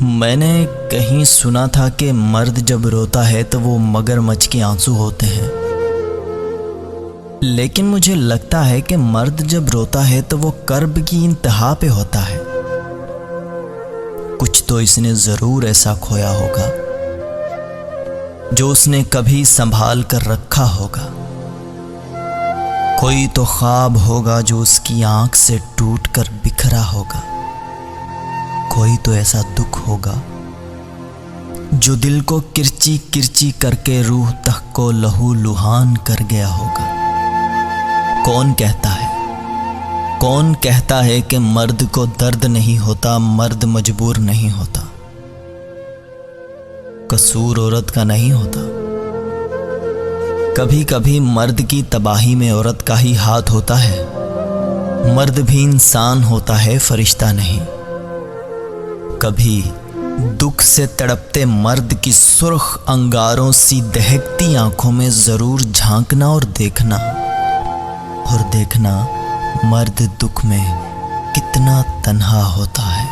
मैंने कहीं सुना था कि मर्द जब रोता है तो वो मगरमच्छ के आंसू होते हैं, लेकिन मुझे लगता है कि मर्द जब रोता है तो वो कर्ब की इंतहा पे होता है। कुछ तो इसने जरूर ऐसा खोया होगा जो उसने कभी संभाल कर रखा होगा। कोई तो ख्वाब होगा जो उसकी आंख से टूटकर बिखरा होगा। कोई तो ऐसा दुख होगा जो दिल को किरची किरची करके रूह तक को लहू लुहान कर गया होगा। कौन कहता है कि मर्द को दर्द नहीं होता, मर्द मजबूर नहीं होता। कसूर औरत का नहीं होता। कभी कभी मर्द की तबाही में औरत का ही हाथ होता है। मर्द भी इंसान होता है, फरिश्ता नहीं। कभी दुख से तड़पते मर्द की सुर्ख अंगारों सी दहकती आंखों में जरूर झांकना और देखना मर्द दुख में कितना तन्हा होता है।